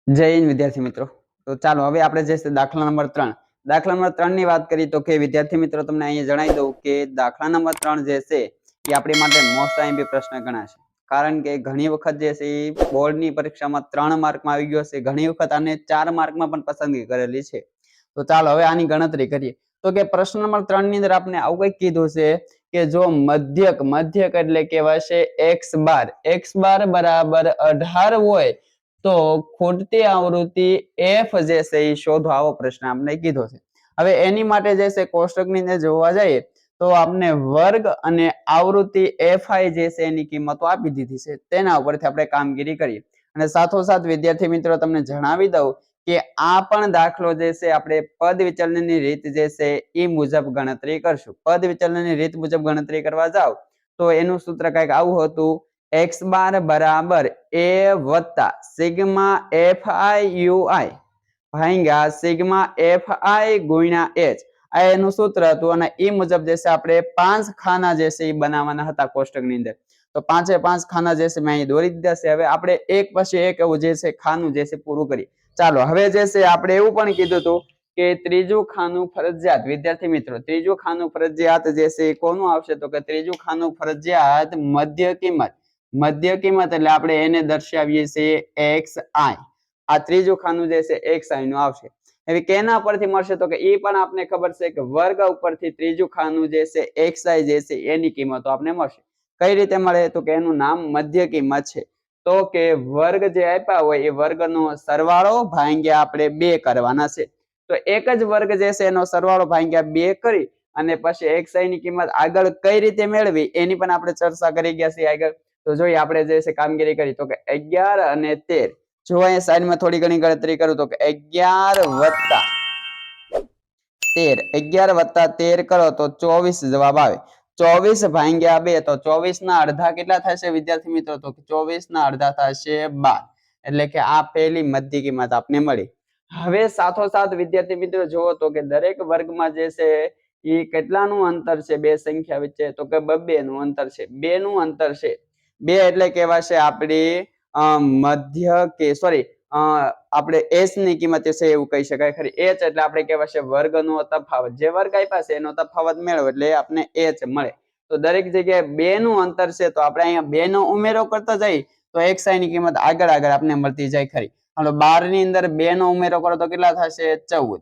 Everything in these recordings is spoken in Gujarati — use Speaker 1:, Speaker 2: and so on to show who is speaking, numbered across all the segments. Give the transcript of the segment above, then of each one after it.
Speaker 1: જય હિન્દ વિદ્યાર્થી મિત્રો। તો ચાલો હવે આપણે જે છે દાખલા નંબર 3 દાખલા નંબર 3 ની વાત કરી તો કે વિદ્યાર્થી મિત્રો તમને અહીંયા જણાવી દઉં કે દાખલા નંબર 3 જે છે એ આપણી માટે મોસ્ટ આઈએમપી પ્રશ્ન ગણાશે। કારણ કે ઘણી વખત જે છે એ બોર્ડની પરીક્ષામાં 3 માર્કમાં આવી ગયો છે, ઘણી વખત આને 4 માર્કમાં પણ પસંદગી કરેલી છે। તો ચાલો હવે આની ગણતરી કરીએ। તો કે પ્રશ્ન નંબર 3 ની અંદર આપણે આવું કંઈક કીધું છે કે જો મધ્યક એટલે કહેવાશે x બાર બરાબર 18 હોય તો ખૂટતી આવૃત્તિ f જે છે એ શોધો, આવો પ્રશ્ન આપણે કીધો છે। હવે એની માટે જે છે કોષ્ટકની અંદર જોવા જઈએ તો આપણે વર્ગ અને આવૃત્તિ fi જે છે એની કિંમતો આપી દીધી છે, તેના ઉપરથી આપણે કામગીરી કરીએ। અને સાથોસાથ વિદ્યાર્થી મિત્રો તમને જણાવી દઉં કે આ પણ દાખલો જે છે આપણે પદ વિચલનની રીત જે છે એ મુજબ ગણતરી કરશું। પદ વિચલનની રીત મુજબ ગણતરી કરવા જાવ તો એનું સૂત્ર કંઈક આવું હતું, x બાર બરાબર a વત્તા સિગ્મા fi ui ભાગ્યા સિગ્મા fi ગુણ્યા h, આ એનું સૂત્ર હતું। અને એ મુજબ જે છે આપણે 5 ખાના જે છે એ બનાવવાના હતા કોષ્ટકની અંદર। તો 5 ખાના જે છે મેં અહીં દોરી દીધા છે। હવે આપણે એક પછી એક એવું જે છે ખાનું જે છે પૂરું કરીએ। ચાલો હવે જે છે આપણે એવું પણ કીધું હતું કે ત્રીજું ખાનું ફરજિયાત, વિદ્યાર્થી મિત્રો ત્રીજું ખાનું ફરજિયાત જે છે એ કોનું આવશે તો કે ત્રીજું ખાનું ફરજિયાત મધ્ય કિંમત એટલે આપણે એને દર્શાવીએ છીએ xi। આ ત્રીજું ખાનું જે છે xi નું આવશે। હવે કેના પરથી મળશે તો કે એ પણ આપને ખબર છે કે વર્ગ ઉપરથી ત્રીજું ખાનું જે છે xi જે છે એની કિંમતો આપને મળશે। કઈ રીતે મળે તો કે એનું નામ મધ્ય કિંમત છે। તો કે વર્ગ જે આપ્યા હોય એ વર્ગનો સરવાળો ભાગ્યા આપણે 2 કરવાના છે। તો એક જ વર્ગ જે છે એનો સરવાળો ભાગ્યા 2 કરી અને પછી xi ની કિંમત આગળ કઈ રીતે મેળવી એની પણ આપણે ચર્ચા કરી ગયા છીએ આગળ। તો જોઈએ આપણે જે છે કામગીરી કરી તો કે 11 અને 13, જો અહીંયા સાઈડમાં થોડી ઘણી ગણતરી કરું તો કે 11 વત્તા 13 કરો તો 24 જવાબ આવે। 24 ભાગ્યા 2 તો 24 ના અડધા કેટલા થશે વિદ્યાર્થી મિત્રો તો 24 ના અડધા થશે 12, એટલે કે આ પહેલી મધ્ય કિંમત આપને મળી। હવે સાથોસાથ વિદ્યાર્થી મિત્રો જુઓ તો કે દરેક વર્ગમાં જે છે એ કેટલાનું અંતર છે બે સંખ્યા વચ્ચે તો કે 2 નું અંતર છે, 2 નું અંતર છે। 2 એટલે કહેવાશે આપણી મધ્ય કે સોરી આપણે h ની કિંમત છે એવું કહી શકાય ખરી। h એટલે આપણે કહેવાશે વર્ગનો તફાવત, જે વર્ગ આપ્યા છે એનો તફાવત મેળવો એટલે આપને h મળે। તો દરેક જગ્યાએ 2 નું અંતર છે તો આપણે અહીંયા 2 નો ઉમેરો કરતા જઈએ તો xi ની કિંમત આગળ આપને મળતી જાય ખરી। હાલો 12 ની અંદર 2 નો ઉમેરો કરો તો કેટલા થશે 14,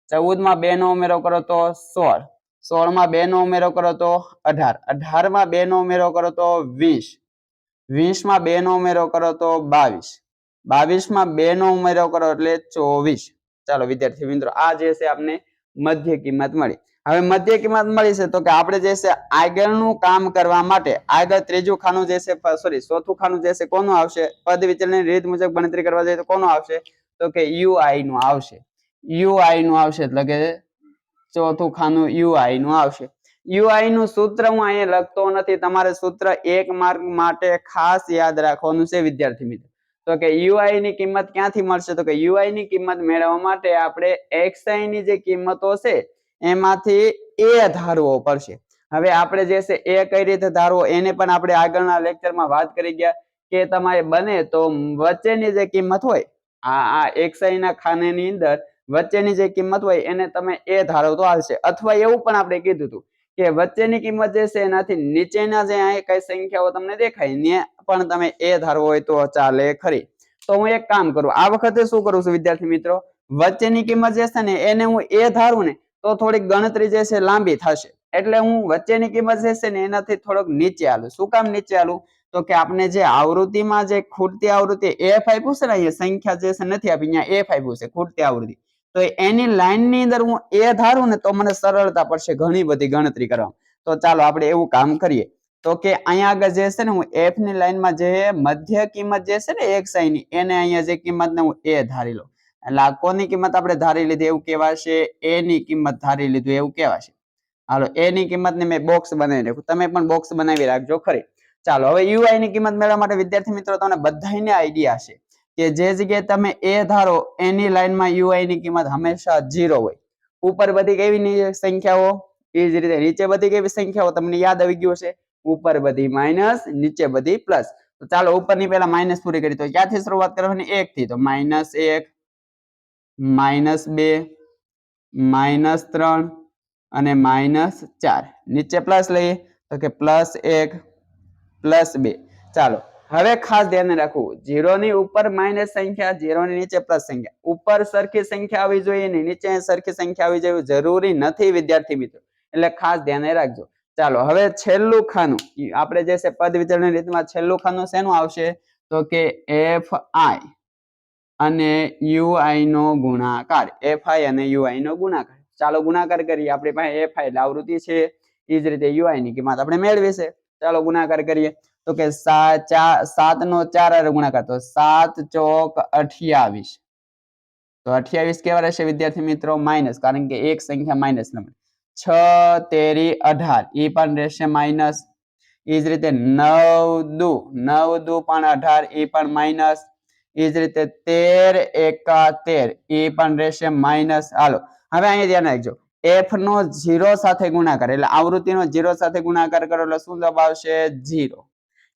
Speaker 1: 14 માં 2 નો ઉમેરો કરો તો 16, 16 માં 2 નો ઉમેરો કરો તો 18, 18 માં 2 નો ઉમેરો કરો તો 20, 20 માં 2 નો ઉમેરો કરો તો 22, 22 માં 2 નો ઉમેરો કરો એટલે 24। ચાલો વિદ્યાર્થી મિત્રો આ જે છે આપને મધ્ય કિંમત મળી। હવે મધ્ય કિંમત મળી છે તો કે આપણે જે છે આગળનું કામ કરવા માટે આગળ ત્રીજું ખાનું જે છે સોરી ચોથું ખાનું જે છે કોનું આવશે, પદ વિચલનની રીત મુજબ ગણતરી કરવા જઈએ તો કોનું આવશે તો કે ui નું આવશે। ui નું આવશે એટલે કે ચોથું ખાનું ui નું આવશે। ui નું સૂત્ર હું અહીંયા લખતો નથી, તમારે સૂત્ર 1 માર્ક માટે ખાસ યાદ રાખવાનું છે વિદ્યાર્થી મિત્રો। તો કે ui ની કિંમત ક્યાંથી મળશે તો કે ui ની કિંમત મેળવવા માટે આપણે xi ની જે કિંમતો છે એમાંથી a ધારવો પડશે। હવે આપણે જે છે એ કઈ રીતે ધારવો એને પણ આપણે આગળના લેક્ચરમાં વાત કરી ગયા કે તમારે બને તો વચ્ચેની જે કિંમત હોય આ xi ના ખાનાની અંદર વચ્ચેની જે કિંમત હોય એને તમે a ધારો તો આવશે, અથવા એવું પણ આપણે કીધું હતું કે વચ્ચેની કિંમત જે છે એનાથી નીચેના જે અહીં કઈ સંખ્યાઓ તમને દેખાય ને પણ તમે a ધારવો હોય તો ચાલે ખરી। તો હું એક કામ કરું, આ વખતે શું કરું છું વિદ્યાર્થી મિત્રો, વચ્ચેની કિંમત જે છે ને એને હું a ધારું ને તો થોડીક ગણતરી જે છે લાંબી થશે, એટલે હું વચ્ચેની કિંમત જે છે ને એનાથી થોડોક નીચે આલું। શું કામ નીચે આલું તો કે આપણે જે આવૃત્તિમાં જે ખૂટતી આવૃત્તિ f આપ્યું છે ને અહીંયા સંખ્યા જે છે નથી આપી, અહીંયા f આપ્યું છે ખૂટતી આવૃત્તિ, તો એની લાઈનની અંદર હું a ધારું ને તો મને સરળતા પડશે ઘણી બધી ગણતરી કરવામાં। તો ચાલો આપણે એવું કામ કરીએ તો કે અહીંયા આગળ જે છે ને હું f ની લાઈનમાં જે મધ્ય કિંમત જે છે ને xi ની એને અહીંયા જે કિંમતને હું a ધારી લઉં, એટલે આ કોની કિંમત આપણે ધારી લીધી એવું કહેવાશે, a ની કિંમત ધારી લીધું એવું કહેવાશે। હાલો a ની કિંમતને મેં બોક્સ બનાવી નાખ્યું, તમે પણ બોક્સ બનાવી રાખજો ખરી। ચાલો હવે ui ની કિંમત મેળવવા માટે વિદ્યાર્થી મિત્રો તમને બધાને આઈડિયા છે કે જે જગ્યાએ તમે a ધારો એની લાઈનમાં ui ની કિંમત હંમેશા 0 હોય। ઉપર બધી કેવી સંખ્યાઓ એ જ રીતે નીચે બધી કેવી સંખ્યાઓ તમને યાદ આવી ગયું હશે, ઉપર બધી માઇનસ નીચે બધી પ્લસ। તો ચાલો ઉપરની પહેલા માઇનસ પૂરી કરી તો ક્યાંથી શરૂઆત કરવાની 1 થી તો -1 -2 -3 અને -4 નીચે પ્લસ લઈએ તો કે +1 +2 ચાલો હવે ખાસ ધ્યાન રાખવું 0 ની ઉપર માઈનસ સંખ્યા 0 ની નીચે પ્લસ સંખ્યા ઉપર સરખી સંખ્યા આવી જોઈએ ને નીચે સરખી સંખ્યા આવી જોઈએ જરૂરી નથી વિદ્યાર્થી મિત્રો એટલે ખાસ ધ્યાન રાખજો ચાલો હવે છેલ્લું ખાનું આપણે જે છે પદ વિતરણની રીતમાં છેલ્લું ખાનું શેનું આવશે તો કે fi અને ui નો ગુણાકાર fi અને ui નો ગુણાકાર ચાલો ગુણાકાર કરીએ આપણી પાસે fi એટલે આવૃત્તિ છે એ જ રીતે ui ની કિંમત આપણે મેળવી છે ચાલો ગુણાકાર કરીએ તો કે 7 નો 4 ગુણાકાર તો 7 ચોક 28 તો 28 કેવા રહેશે વિદ્યાર્થી મિત્રો માઈનસ કારણ કે એક સંખ્યા માઈનસ નંબર 6 તેરી 18 ઈ પણ રહેશે માઈનસ એ જ રીતે 9 દુ પણ 18 ઈ પણ માઈનસ એ જ રીતે 13 એકા 13 ઈ પણ રહેશે માઈનસ હાલો હવે અહીંયા ધ્યાન રાખજો f નો 0 સાથે ગુણાકાર એટલે આવૃત્તિનો 0 સાથે ગુણાકાર કરો એટલે શું જવાબ આવશે 0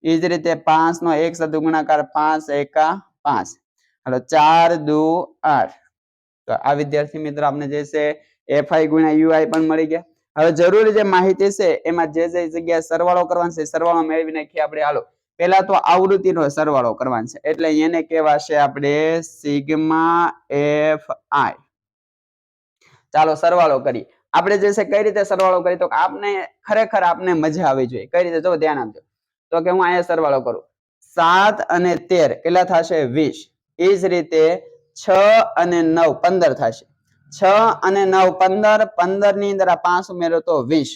Speaker 1: એ જ રીતે 5 નો 1 સાથે ગુણાકાર 5 એકા 5 હાલો 4 દુ 8 તો આ વિદ્યાર્થી મિત્રો આપણે જે છે fi ગુણ્યા ui પણ મળી ગયા હવે જરૂરી જે માહિતી છે એમાં જે જગ્યાએ સરવાળો કરવાનો છે સરવાળો મેળવી નાખીએ આપણે હાલો પહેલા તો આવૃત્તિનો સરવાળો કરવાનો છે એટલે એને કહેવાશે આપણે સિગ્મા fi ચાલો સરવાળો કરી આપણે જે છે કઈ રીતે સરવાળો કરી તો આપને ખરેખર આપને મજા આવી જોઈએ કઈ રીતે જો ધ્યાન આપજો તો કે હું અહીંયા સરવાળો કરું 7 અને 13 કેટલા થશે 20 એ જ રીતે 6 અને 9 15 થશે 6 અને 9 15 15 ની અંદર આ 5 ઉમેરો તો 20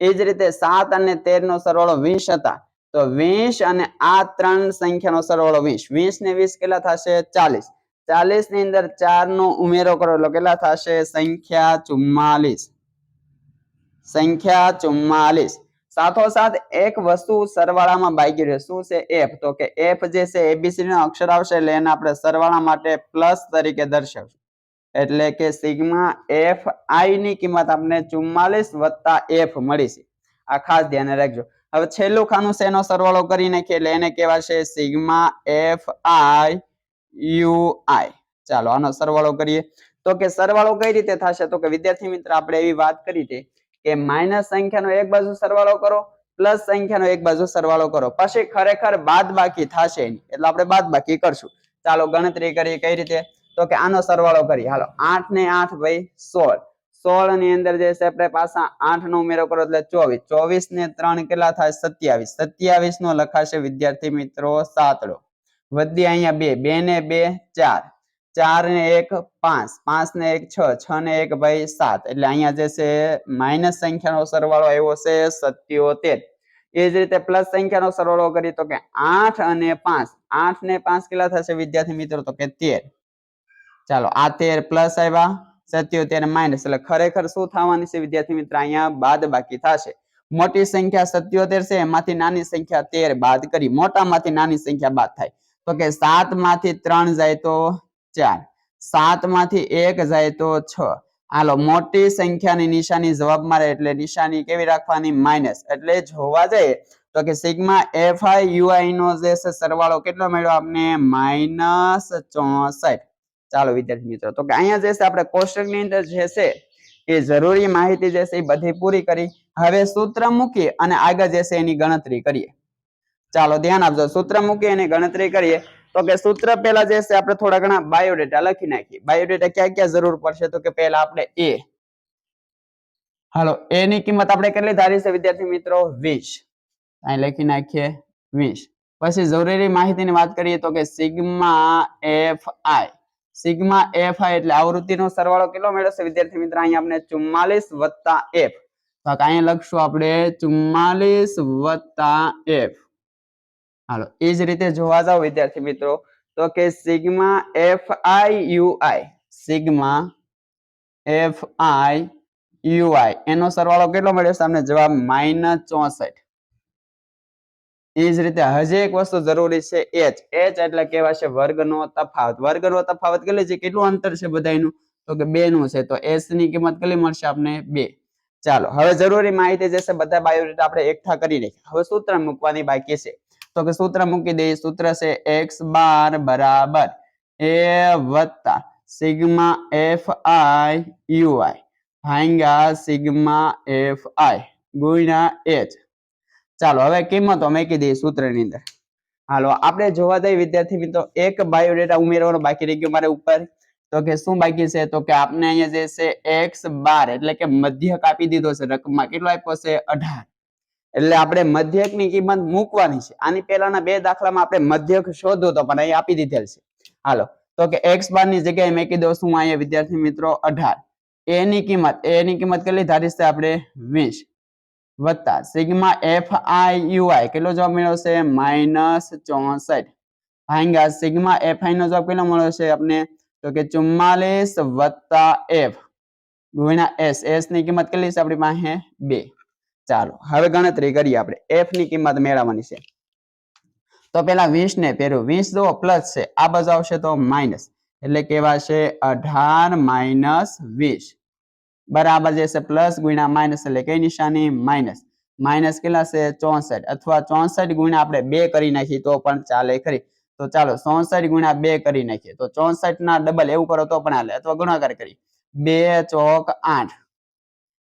Speaker 1: એ જ રીતે 7 અને 13 નો સરવાળો 20 હતા તો 20 અને આ ત્રણ સંખ્યાનો સરવાળો 20 20 ને 20 કેટલા થશે 40 40 ની અંદર 4 નો ઉમેરો કરો એટલે કેટલા થશે સંખ્યા 44 સાથોસાથ એક વસ્તુ સરવાળામાં બાકી રહે શું છે f તો કે f જે છે abcd નો અક્ષર આવશે એટલે એને આપણે સરવાળા માટે પ્લસ તરીકે દર્શાવશું એટલે કે સિગ્મા fi ની કિંમત આપણે 44 f મળી છે આ ખાસ ધ્યાન રાખજો હવે છેલ્લું ખાનું છે એનો સરવાળો કરી નાખીએ એટલે એને કહેવાશે સિગ્મા fi ui ચાલો આનો સરવાળો કરીએ તો કે સરવાળો કઈ રીતે થશે તો કે વિદ્યાર્થી મિત્ર આપણે એવી વાત કરી હતી કે માઈનસ સંખ્યાનો એક બાજુ સરવાળો કરો પ્લસ સંખ્યાનો એક બાજુ સરવાળો કરો પછી ખરેખર બાદબાકી થશે એટલે આપણે બાદબાકી કરશું ચાલો ગણતરી કરીએ કઈ રીતે તો કે આનો સરવાળો કરીએ હાલો 8 ને 8 ભાઈ 16 ની અંદર જે છે આપણે પાછા 8 નો ઉમેરો કરો એટલે 24 24 ને 3 કેટલા થાય 27 27 નો લખાશે વિદ્યાર્થી મિત્રો સાતડો વધી અહીંયા 2 ને 2 4 4 ને 1 5 5 ને 1 6 6 ને 1 ભાઈ 7 એટલે અહીંયા જે છે માઈનસ સંખ્યાનો સરવાળો આવ્યો છે 77 એ જ રીતે પ્લસ સંખ્યાનો સરવાળો કરીએ તો કે 8 અને 5 8 ને 5 કેટલા થશે વિદ્યાર્થી મિત્રો તો કે 13 ચાલો આ 13 પ્લસ આવ્યા 77 માઈનસ એટલે ખરેખર શું થવાની છે વિદ્યાર્થી મિત્ર અહીંયા બાદબાકી થશે મોટી સંખ્યા 77 છે એમાંથી નાની સંખ્યા 13 બાદ કરી મોટામાંથી નાની સંખ્યા બાદ થાય તો કે 7 માંથી 3 જાય તો 4 7 માંથી 1 જાય તો 6 હાલો મોટી સંખ્યાની નિશાની જવાબ મારે એટલે નિશાની કેવી રાખવાની માઈનસ એટલે જોવા જઈએ તો કે સિગ્મા fi ui નો જે છે સરવાળો કેટલો મળ્યો આપને -64 ચાલો વિદ્યાર્થી મિત્રો તો કે અહીંયા જે છે આપણે કોષ્ટકની અંદર જે છે એ જરૂરી માહિતી જે છે એ બધી પૂરી કરી હવે સૂત્ર મૂકી અને આગળ જે છે એની ગણતરી કરીએ ચાલો ધ્યાન આપજો સૂત્ર મૂકી અને ગણતરી કરીએ તો કે સૂત્ર પહેલા જે છે આપણે થોડા ઘણા બાયોડેટા લખી નાખીએ બાયોડેટા ક્યાં ક્યાં જરૂર પડશે તો કે પહેલા આપણે a હાલો a ની કિંમત આપણે કેટલી ધારી છે વિદ્યાર્થી મિત્રો 20 અહીં લખી નાખીએ 20 પછી જરૂરી માહિતીની વાત કરીએ તો કે સિગ્મા fi એટલે આવૃત્તિનો સરવાળો કેટલો મળ્યો છે વિદ્યાર્થી મિત્રો અહીં આપણે 44 + f તો અહીં લખશું આપણે 44 + f હાલો એ જ રીતે જોવા જાવ વિદ્યાર્થી મિત્રો તો કે સિગ્મા fi ui એનો સરવાળો કેટલો મળ્યો છે તમને જવાબ -64 એ જ રીતે હજી એક વસ્તુ જરૂરી છે h એટલે કહેવાશે વર્ગનો તફાવત વર્ગનો તફાવત કેટલું અંતર છે બધાયનું તો કે 2 નું છે તો h ની કિંમત કેટલી મળશે આપણે 2 ચાલો હવે જરૂરી માહિતી જે છે બધા બાયોડેટા આપણે એકઠા કરી નાખીએ હવે સૂત્ર મૂકવાની બાકી છે તો કે સૂત્ર મૂકી દઈએ સૂત્ર છે x બાર બરાબર a વત્તા સિગ્મા fi ui ભાગ્યા સિગ્મા fi ગુણ્યા h ચાલો હવે કિંમતો મૂકી દઈએ સૂત્રની અંદર હાલો આપણે જોવા જઈએ વિદ્યાર્થી મિત્રો એક બાયોડેટા ઉમેરવાનો બાકી રહી ગયો મારે ઉપર તો કે શું બાકી છે તો કે આપણે અહીંયા જે છે x12 એટલે કે મધ્યક આપી દીધો છે રકમમાં કેટલો આપ્યો છે 18 એટલે આપણે મધ્યકની કિંમત મૂકવાની છે આની પહેલાના બે દાખલામાં આપણે મધ્યક શોધો તો પણ અહીં આપી દીધેલ છે હાલો તો કે x12 ની જગ્યાએ મૂકી દો શું અહીંયા વિદ્યાર્થી મિત્રો 18 a ની કિંમત કેટલી ધારી છે આપણે 20 વત્તા સિગ્મા fi કેટલો જવાબ મળ્યો છે -64 ભાગ્યા સિગ્મા fi નો જવાબ કેટલો મળ્યો છે આપણે તો કે 44 વત્તા f ગુણ્યા s ની કિંમત કેટલી છે આપણી પાસે 2 ચાલો હવે ગણતરી કરીએ આપણે f ની કિંમત મેળવવાની છે તો પેલા 20 ને ફેરવો 20 જો પ્લસ છે આ બાજુ આવશે તો માઈનસ એટલે કેવા છે 18 20 બરાબર જે છે પ્લસ ગુણ્યા માઈનસ એટલે કઈ નિશાની માઈનસ કેટલા છે 64 અથવા 64 ગુણ્યા આપણે 2 કરી નાખીએ તો પણ ચાલે ખરી તો ચાલો 64 ગુણ્યા 2 કરી નાખીએ તો 64 ના ડબલ એવું કરો તો પણ હાલે અથવા ગુણાકાર કરી 2 ચોક 8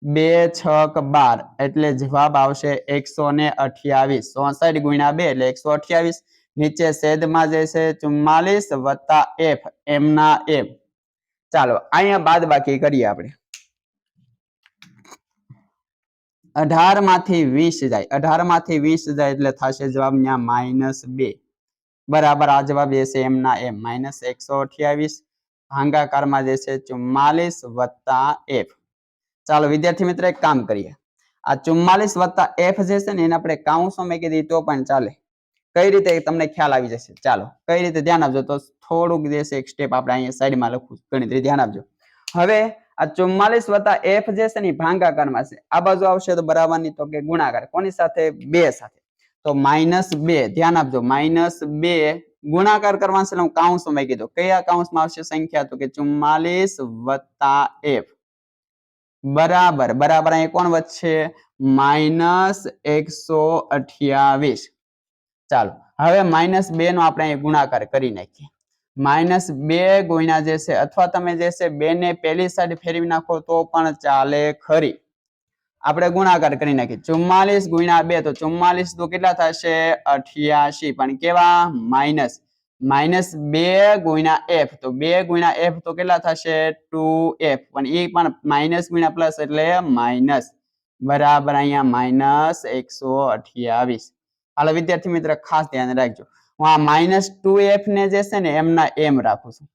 Speaker 1: 2 છક 12 એટલે જવાબ આવશે 128 64 ગુણ્યા 2 એટલે 128 નીચે છેદમાં જે છે 44 વત્તા f m ના m ચાલો અહીંયા બાદબાકી કરીએ આપણે 18 માંથી 20 જાય 18 માંથી 20 જાય એટલે થશે જવાબ ન્યા -2 બરાબર આ જવાબ જે છે m ના m -128 ભાગાકારમાં જે છે 44 વત્તા f ચાલો વિદ્યાર્થી મિત્રો એક કામ કરીએ આ 44 વત્તા f જે છે ને એને આપણે કાઉન્સમાં મૂકી દઈએ તો પણ ચાલે કઈ રીતે તમને ખ્યાલ આવી જશે ચાલો કઈ રીતે ધ્યાન આપજો તો થોડુંક જે છે એક સ્ટેપ આપણે અહીંયા સાઈડમાં લખું ગણતરી ધ્યાન આપજો હવે આ 44 વત્તા f જે છે ને ભાગાકારમાં છે આ બાજુ આવશે તો બરાબરની તો કે ગુણાકાર કોની સાથે 2 સાથે તો -2 ધ્યાન આપજો -2 ગુણાકાર કરવાનો છે હું કાઉન્સમાં મૂકી દઉં કયા કાઉન્સમાં આવશે સંખ્યા તો કે 44 વત્તા f બરાબર અહીં કોણ વધશે -128 ચાલો હવે -2 નો આપણે ગુણાકાર કરી નાખીએ -2 ગુણ્યા જે છે અથવા તમે જે છે 2 ને પહેલી સાઈડ ફેરવી નાખો તો પણ ચાલે ખરી આપણે ગુણાકાર કરી નાખીએ 44 ગુણ્યા 2 તો 44 તો કેટલા થશે 88 પણ કેવા -2 ગુણ્યા f તો 2 ગુણ્યા f તો કેટલા થશે 2f પણ એ પણ માઈનસ ગુણ્યા પ્લસ એટલે માઈનસ બરાબર અહીંયા -128 હાલો વિદ્યાર્થી મિત્ર ખાસ ધ્યાન રાખજો હું આ -2f ને જે છે ને એમના એમ રાખું છું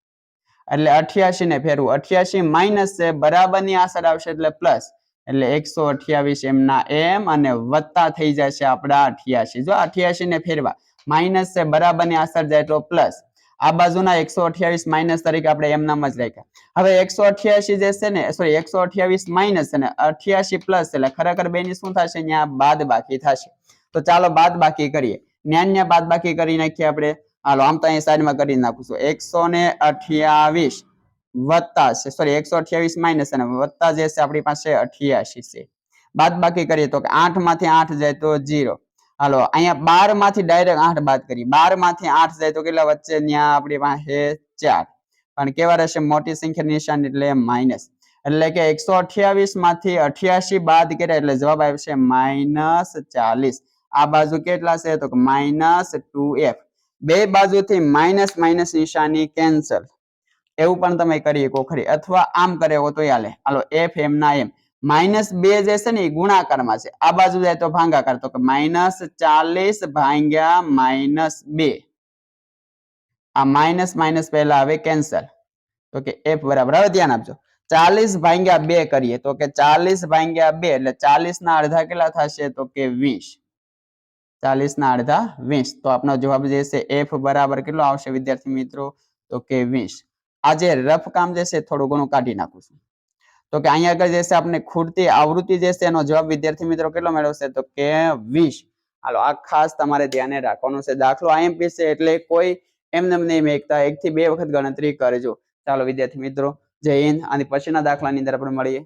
Speaker 1: એટલે 88 ને ફેરવું 88 માઈનસ છે બરાબરની આ સાઈડ આવશે એટલે પ્લસ એટલે 128 એમના એમ અને વત્તા થઈ જશે આપડા 88 જો 88 ને ફેરવા માઈનસ છે બરાબરની આ સાઈડ જાય તો પ્લસ આ બાજુના 128 માઈનસ તરીકે આપણે એમ નામ જ રાખ્યા હવે 188 જે છે ને સોરી 128 માઈનસ અને 88 પ્લસ એટલે ખરેખર બેની શું થશે અહીંયા બાદબાકી થશે તો ચાલો બાદબાકી કરીએ ન્યા બાદબાકી કરી નાખીએ આપણે હાલો આમ તો અહીં સાઈડમાં કરી નાખું 128 વત્તા છે સોરી 128 માઈનસ અને વત્તા જે છે આપણી પાસે 88 છે બાદબાકી કરીએ તો કે 8 માંથી 8 જાય તો 0 હાલો અહીંયા 12 માંથી ડાયરેક્ટ 8 બાદ કરી 12 માંથી 8 જાય તો કેટલા વચ્ચે ન્યા આપણી પાસે 4 પણ કેવા રહેશે મોટી સંખ્યા નિશાન એટલે માઈનસ એટલે કે 128 માંથી 88 બાદ કર્યા એટલે જવાબ આવશે -40 આ બાજુ કેટલા છે તો કે -2f બે બાજુથી માઈનસ નિશાની કેન્સલ એવું પણ તમે કરી શકો ખરી અથવા આમ કરે તો ચાલે હાલો f m ના m -2 જે છે ને એ ગુણાકારમાં છે આ બાજુ જાય તો ભાગાકાર તો કે -40 ભાગ્યા -2 આ માઈનસ પહેલા હવે કેન્સલ તો કે f બરાબર હવે ધ્યાન આપજો 40 ભાગ્યા 2 કરીએ તો કે 40 ભાગ્યા 2 એટલે 40 ના અડધા કેટલા થશે તો કે 20 40 ના અડધા 20 તો આપણો જવાબ જે છે f બરાબર કેટલો આવશે વિદ્યાર્થી મિત્રો તો કે 20 આજે રફ કામ જે છે થોડું ઘણું કાઢી નાખું છું તો કે અહીંયા આગળ જે છે આપણે ખૂટતી આવૃત્તિ જે છે એનો જવાબ વિદ્યાર્થી મિત્રો કેટલો મેળવશે તો કે 20 હાલો આ ખાસ તમારે ધ્યાને રાખવાનું છે દાખલો IMP છે એટલે કોઈ એમને નહીં એકતા 1 થી 2 વખત ગણતરી કરજો ચાલો વિદ્યાર્થી મિત્રો જય હિન્દ અને પછીના દાખલાની અંદર આપણે મળીએ